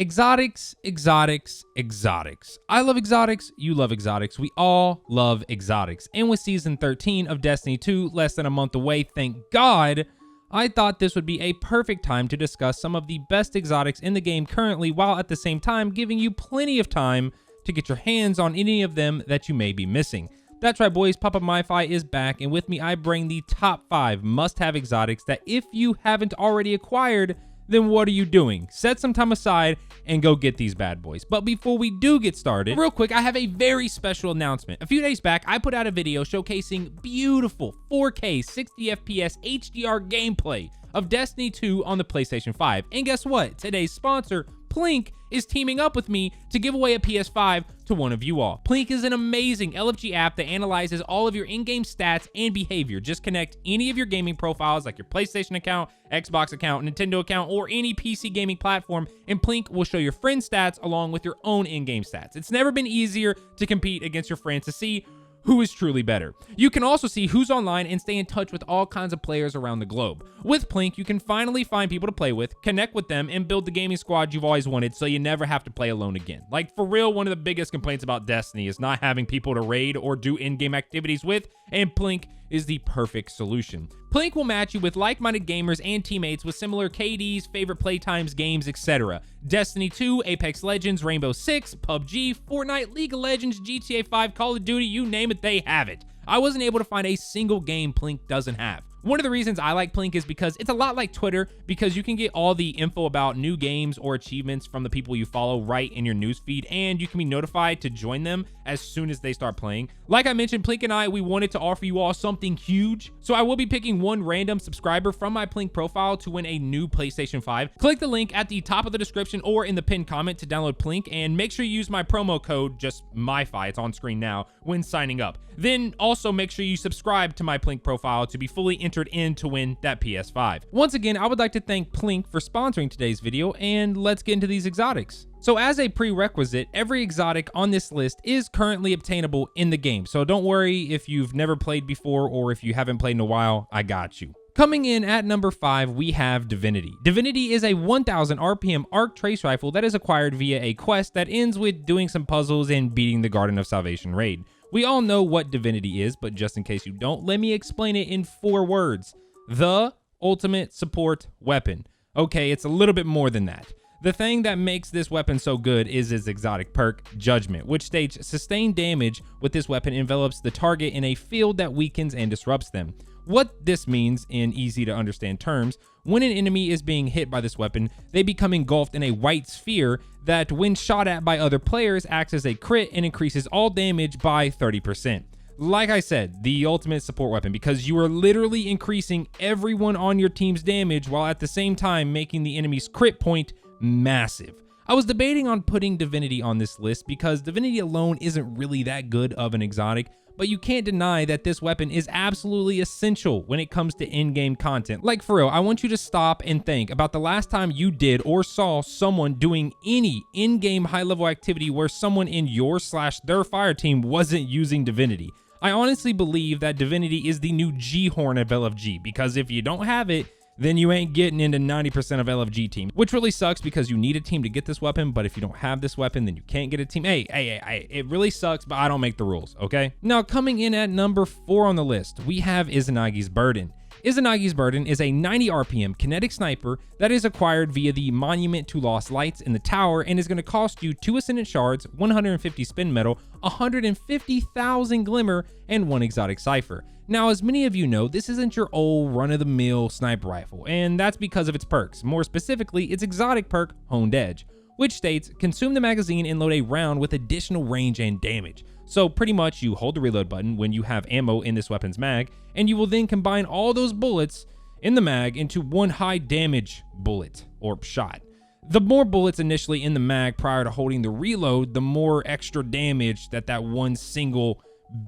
Exotics, exotics, exotics. I love exotics, you love exotics, we all love exotics. And with season 13 of Destiny 2 less than a month away, thank God, I thought this would be a perfect time to discuss some of the best exotics in the game currently, while at the same time giving you plenty of time to get your hands on any of them that you may be missing. That's right, boys, Papa Myfi is back, and with me I bring the top 5 must-have exotics that if you haven't already acquired, then what are you doing? Set some time aside and go get these bad boys. But before we do get started, real quick, I have a very special announcement. A few days back, I put out a video showcasing beautiful 4K 60 FPS HDR gameplay of Destiny 2 on the PlayStation 5. And guess what? Today's sponsor, PLINK, is teaming up with me to give away a PS5 to one of you all. PLINK is an amazing LFG app that analyzes all of your in-game stats and behavior. Just connect any of your gaming profiles like your PlayStation account, Xbox account, Nintendo account, or any PC gaming platform, and PLINK will show your friends' stats along with your own in-game stats. It's never been easier to compete against your friends to see who is truly better. You can also see who's online and stay in touch with all kinds of players around the globe. With PLINK, you can finally find people to play with, connect with them, and build the gaming squad you've always wanted so you never have to play alone again. Like, for real, one of the biggest complaints about Destiny is not having people to raid or do in-game activities with, and PLINK is the perfect solution. PLINK will match you with like-minded gamers and teammates with similar KDs, favorite playtimes, games, etc. Destiny 2, Apex Legends, Rainbow Six, PUBG, Fortnite, League of Legends, GTA 5, Call of Duty, you name it, they have it. I wasn't able to find a single game PLINK doesn't have. One of the reasons I like PLINK is because it's a lot like Twitter, because you can get all the info about new games or achievements from the people you follow right in your newsfeed, and you can be notified to join them as soon as they start playing. Like I mentioned, PLINK and I, we wanted to offer you all something huge, so I will be picking one random subscriber from my PLINK profile to win a new PlayStation 5. Click the link at the top of the description or in the pinned comment to download PLINK, and make sure you use my promo code, just MyFi, it's on screen now, when signing up. Then also make sure you subscribe to my PLINK profile to be fully entered in to win that PS5. Once again, I would like to thank PLINK for sponsoring today's video, and let's get into these exotics. So as a prerequisite, every exotic on this list is currently obtainable in the game, so don't worry if you've never played before or if you haven't played in a while, I got you. Coming in at number 5, we have Divinity. Divinity is a 1000 RPM arc trace rifle that is acquired via a quest that ends with doing some puzzles and beating the Garden of Salvation raid. We all know what Divinity is, but just in case you don't, let me explain it in 4 words. The ultimate support weapon. Okay, it's a little bit more than that. The thing that makes this weapon so good is its exotic perk, Judgment, which states sustained damage with this weapon envelops the target in a field that weakens and disrupts them. What this means in easy to understand terms, when an enemy is being hit by this weapon, they become engulfed in a white sphere that when shot at by other players acts as a crit and increases all damage by 30%. Like I said, the ultimate support weapon, because you are literally increasing everyone on your team's damage while at the same time making the enemy's crit point massive. I was debating on putting Divinity on this list because Divinity alone isn't really that good of an exotic, but you can't deny that this weapon is absolutely essential when it comes to in-game content. Like, for real, I want you to stop and think about the last time you did or saw someone doing any in-game high-level activity where someone in your/their fire team wasn't using Divinity. I honestly believe that Divinity is the new G-horn of LFG, because if you don't have it, then you ain't getting into 90% of LFG team, which really sucks because you need a team to get this weapon, but if you don't have this weapon, then you can't get a team. Hey, it really sucks, but I don't make the rules, okay? Now, coming in at number 4 on the list, we have Izanagis Burden. Izanagis Burden is a 90 RPM kinetic sniper that is acquired via the Monument to Lost Lights in the tower and is going to cost you 2 Ascendant Shards, 150 Spin Metal, 150,000 Glimmer, and 1 Exotic Cipher. Now, as many of you know, this isn't your old run-of-the-mill sniper rifle, and that's because of its perks, more specifically its exotic perk, Honed Edge, which states, consume the magazine and load a round with additional range and damage. So pretty much you hold the reload button when you have ammo in this weapon's mag, and you will then combine all those bullets in the mag into one high damage bullet or shot. The more bullets initially in the mag prior to holding the reload, the more extra damage that one single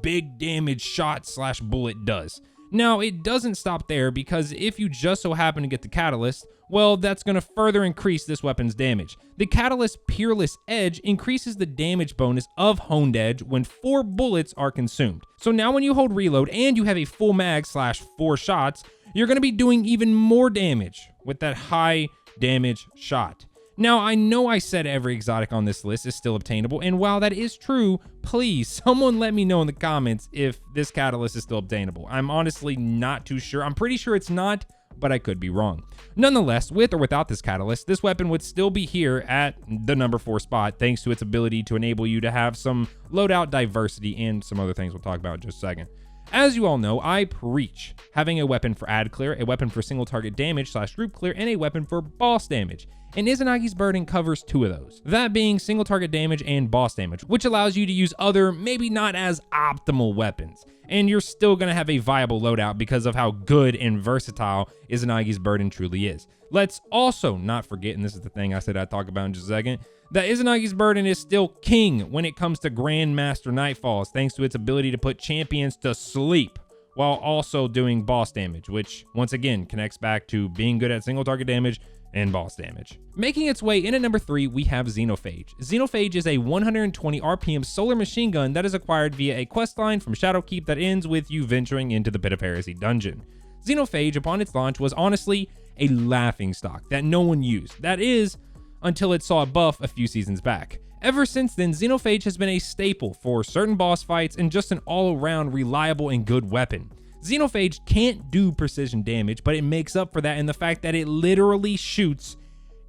big damage shot/bullet does. Now, it doesn't stop there, because if you just so happen to get the Catalyst, well, that's going to further increase this weapon's damage. The Catalyst Peerless Edge increases the damage bonus of Honed Edge when 4 bullets are consumed. So now when you hold reload and you have a full mag/4 shots, you're going to be doing even more damage with that high damage shot. Now, I know I said every exotic on this list is still obtainable, and while that is true, please, someone let me know in the comments if this catalyst is still obtainable. I'm honestly not too sure. I'm pretty sure it's not, but I could be wrong. Nonetheless, with or without this catalyst, this weapon would still be here at the number 4 spot, thanks to its ability to enable you to have some loadout diversity and some other things we'll talk about in just a second. As you all know, I preach having a weapon for ad clear, a weapon for single target damage / group clear, and a weapon for boss damage. And Izanagis Burden covers 2 of those, that being single target damage and boss damage, which allows you to use other, maybe not as optimal weapons. And you're still going to have a viable loadout because of how good and versatile Izanagis Burden truly is. Let's also not forget, and this is the thing I said I'd talk about in just a second, that Izanagis Burden is still king when it comes to Grandmaster Nightfalls, thanks to its ability to put champions to sleep while also doing boss damage, which once again connects back to being good at single target damage and boss damage. Making its way in at number 3, we have Xenophage. Xenophage is a 120 RPM solar machine gun that is acquired via a questline from Shadowkeep that ends with you venturing into the Pit of Heresy dungeon. Xenophage, upon its launch, was honestly a laughingstock that no one used. That is, until it saw a buff a few seasons back. Ever since then, Xenophage has been a staple for certain boss fights and just an all-around reliable and good weapon. Xenophage can't do precision damage, but it makes up for that in the fact that it literally shoots,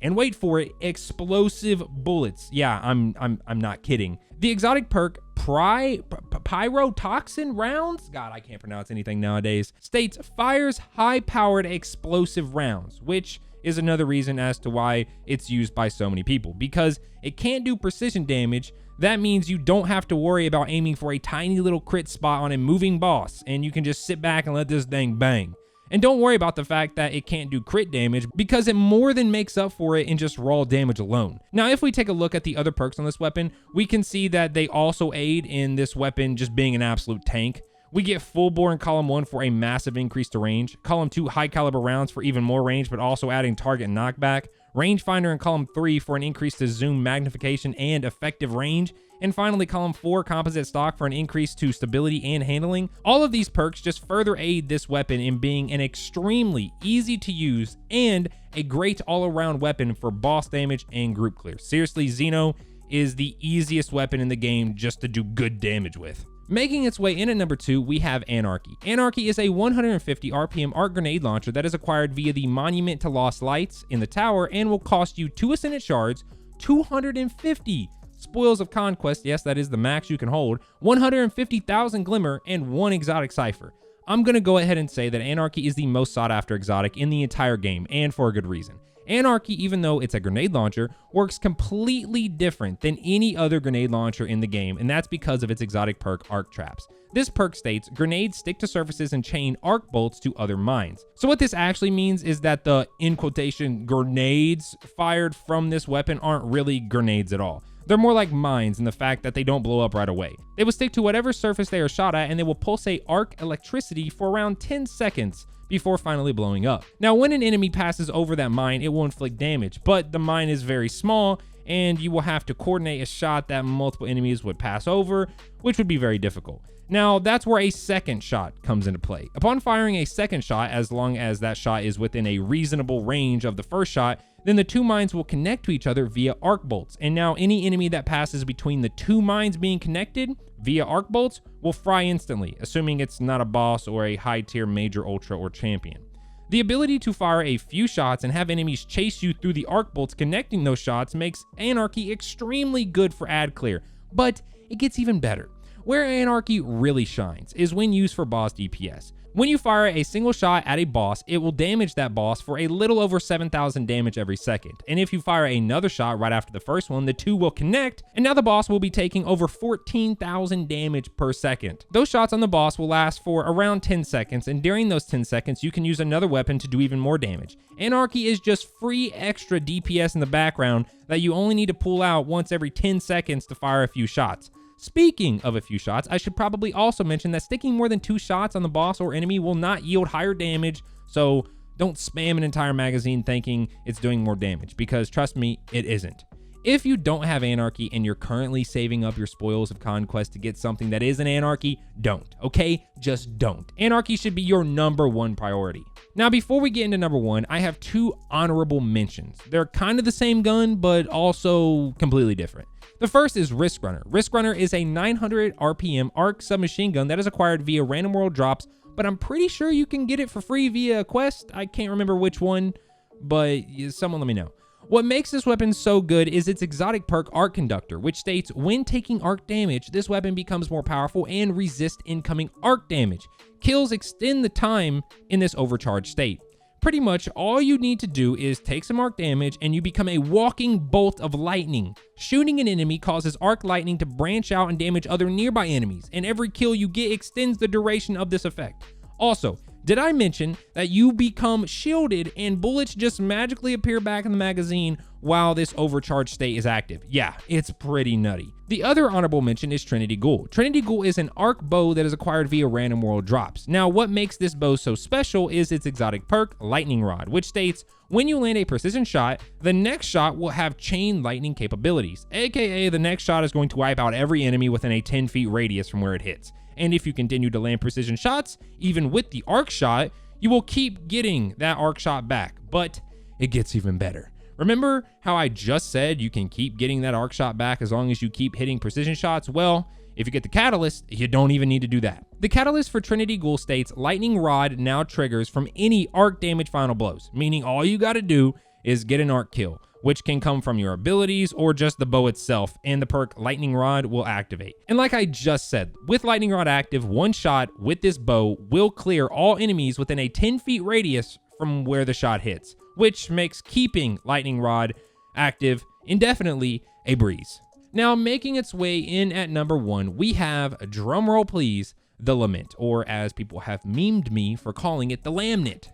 and wait for it, explosive bullets. Yeah, I'm not kidding. The exotic perk Pyrotoxin rounds, God, I can't pronounce anything nowadays, states fires high-powered explosive rounds, which is another reason as to why it's used by so many people. Because it can't do precision damage, that means you don't have to worry about aiming for a tiny little crit spot on a moving boss, and you can just sit back and let this thing bang. And don't worry about the fact that it can't do crit damage, because it more than makes up for it in just raw damage alone. Now, if we take a look at the other perks on this weapon, we can see that they also aid in this weapon just being an absolute tank. We get full bore in column 1 for a massive increase to range, column 2 high caliber rounds for even more range, but also adding target knockback, rangefinder in column 3 for an increase to zoom magnification and effective range, and finally column 4 composite stock for an increase to stability and handling. All of these perks just further aid this weapon in being an extremely easy to use and a great all-around weapon for boss damage and group clear. Seriously, Xeno is the easiest weapon in the game just to do good damage with. Making its way in at number 2, we have Anarchy. Anarchy is a 150 RPM arc grenade launcher that is acquired via the Monument to Lost Lights in the tower and will cost you 2 Ascendant Shards, 250 Spoils of Conquest, yes, that is the max you can hold, 150,000 Glimmer, and 1 Exotic Cipher. I'm going to go ahead and say that Anarchy is the most sought after exotic in the entire game, and for a good reason. Anarchy, even though it's a grenade launcher, works completely different than any other grenade launcher in the game, and that's because of its exotic perk, Arc Traps. This perk states, grenades stick to surfaces and chain arc bolts to other mines. So what this actually means is that the, in quotation, grenades fired from this weapon aren't really grenades at all. They're more like mines in the fact that they don't blow up right away. They will stick to whatever surface they are shot at, and they will pulsate arc electricity for around 10 seconds before finally blowing up. Now, when an enemy passes over that mine, it will inflict damage, but the mine is very small, and you will have to coordinate a shot that multiple enemies would pass over, which would be very difficult. Now, that's where a second shot comes into play. Upon firing a second shot, as long as that shot is within a reasonable range of the first shot, then the 2 mines will connect to each other via arc bolts. And now any enemy that passes between the 2 mines being connected via arc bolts will fry instantly, assuming it's not a boss or a high tier major, ultra, or champion. The ability to fire a few shots and have enemies chase you through the arc bolts connecting those shots makes Anarchy extremely good for ad clear, but it gets even better. Where Anarchy really shines is when used for boss DPS. When you fire a single shot at a boss, it will damage that boss for a little over 7,000 damage every second. And if you fire another shot right after the first one, the 2 will connect, and now the boss will be taking over 14,000 damage per second. Those shots on the boss will last for around 10 seconds, and during those 10 seconds, you can use another weapon to do even more damage. Anarchy is just free extra DPS in the background that you only need to pull out once every 10 seconds to fire a few shots. Speaking of a few shots, I should probably also mention that sticking more than 2 shots on the boss or enemy will not yield higher damage, so don't spam an entire magazine thinking it's doing more damage, because trust me, it isn't. If you don't have Anarchy and you're currently saving up your spoils of conquest to get something that is an Anarchy, don't, okay? Just don't. Anarchy should be your #1 priority. Now, before we get into #1, I have 2 honorable mentions. They're kind of the same gun, but also completely different. The first is Riskrunner. Riskrunner is a 900 RPM arc submachine gun that is acquired via random world drops, but I'm pretty sure you can get it for free via a quest. I can't remember which one, but someone let me know. What makes this weapon so good is its exotic perk Arc Conductor, which states when taking arc damage, this weapon becomes more powerful and resists incoming arc damage. Kills extend the time in this overcharged state. Pretty much all you need to do is take some arc damage and you become a walking bolt of lightning. Shooting an enemy causes arc lightning to branch out and damage other nearby enemies, and every kill you get extends the duration of this effect. Also, did I mention that you become shielded and bullets just magically appear back in the magazine while this overcharged state is active? Yeah, it's pretty nutty. The other honorable mention is Trinity Ghoul. Trinity Ghoul is an arc bow that is acquired via random world drops. Now, what makes this bow so special is its exotic perk, Lightning Rod, which states when you land a precision shot, the next shot will have chain lightning capabilities, aka the next shot is going to wipe out every enemy within a 10 feet radius from where it hits. And if you continue to land precision shots, even with the arc shot, you will keep getting that arc shot back, but it gets even better. Remember how I just said you can keep getting that arc shot back as long as you keep hitting precision shots? Well, if you get the catalyst, you don't even need to do that. The catalyst for Trinity Ghoul states Lightning Rod now triggers from any arc damage final blows, meaning all you gotta do is get an arc kill, which can come from your abilities or just the bow itself, and the perk Lightning Rod will activate. And like I just said, with Lightning Rod active, one shot with this bow will clear all enemies within a 10 feet radius from where the shot hits, which makes keeping Lightning Rod active indefinitely a breeze. Now, making its way in at #1, we have, drumroll please, the Lament, or as people have memed me for calling it, the Lament.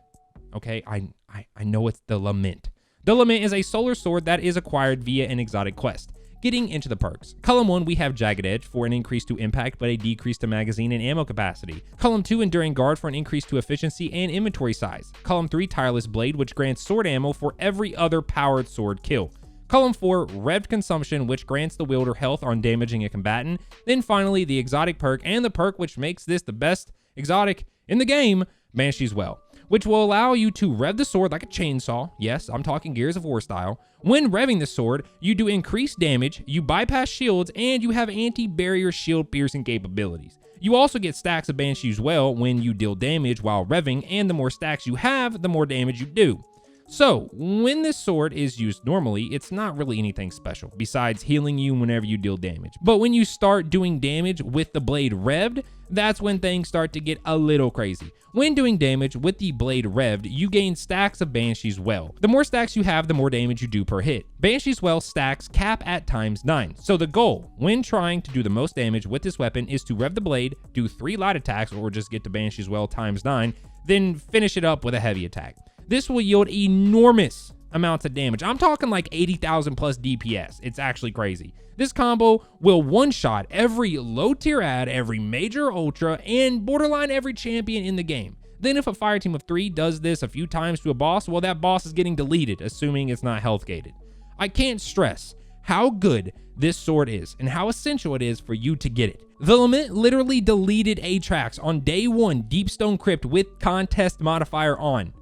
Okay, I know it's the Lament. The Lament is a solar sword that is acquired via an exotic quest. Getting into the perks. Column 1, we have Jagged Edge for an increase to impact but a decrease to magazine and ammo capacity. Column 2, Enduring Guard for an increase to efficiency and inventory size. Column 3, Tireless Blade, which grants sword ammo for every other powered sword kill. Column 4, Revved Consumption, which grants the wielder health on damaging a combatant. Then finally, the exotic perk and the perk which makes this the best exotic in the game, Banshee's Well, which will allow you to rev the sword like a chainsaw. Yes, I'm talking Gears of War style. When revving the sword, you do increased damage, you bypass shields, and you have anti-barrier shield piercing capabilities. You also get stacks of Banshee's Well when you deal damage while revving, and the more stacks you have, the more damage you do. So, when this sword is used normally, it's not really anything special, besides healing you whenever you deal damage. But when you start doing damage with the blade revved, that's when things start to get a little crazy. When doing damage with the blade revved, you gain stacks of Banshee's Well. The more stacks you have, the more damage you do per hit. Banshee's Well stacks cap at ×9. So the goal, when trying to do the most damage with this weapon, is to rev the blade, do 3 light attacks, or just get to Banshee's Well ×9, then finish it up with a heavy attack. This will yield enormous amounts of damage. I'm talking like 80,000 plus DPS. It's actually crazy. This combo will one-shot every low-tier ad, every major ultra, and borderline every champion in the game. Then if a fire team of 3 does this a few times to a boss, well, that boss is getting deleted, assuming it's not health gated. I can't stress how good this sword is and how essential it is for you to get it. The Lament literally deleted Atrax on day 1 Deepstone Crypt with contest modifier on.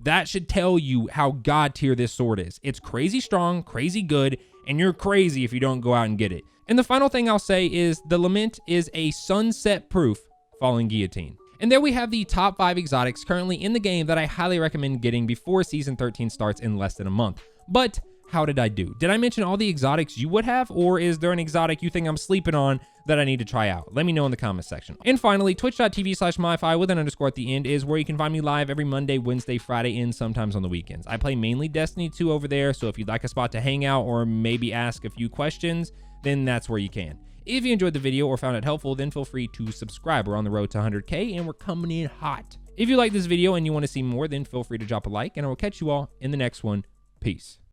That should tell you how god tier this sword is. It's crazy strong, crazy good, and you're crazy if you don't go out and get it. And the final thing I'll say is the Lament is a sunset-proof falling guillotine. And there we have the top 5 exotics currently in the game that I highly recommend getting before Season 13 starts in less than a month. But how did I do? Did I mention all the exotics you would have, or is there an exotic you think I'm sleeping on that I need to try out? Let me know in the comment section. And finally, twitch.tv/myfi with an underscore at the end is where you can find me live every Monday, Wednesday, Friday, and sometimes on the weekends. I play mainly Destiny 2 over there, so if you'd like a spot to hang out or maybe ask a few questions, then that's where you can. If you enjoyed the video or found it helpful, then feel free to subscribe. We're on the road to 100K and we're coming in hot. If you like this video and you want to see more, then feel free to drop a like, and I will catch you all in the next one. Peace.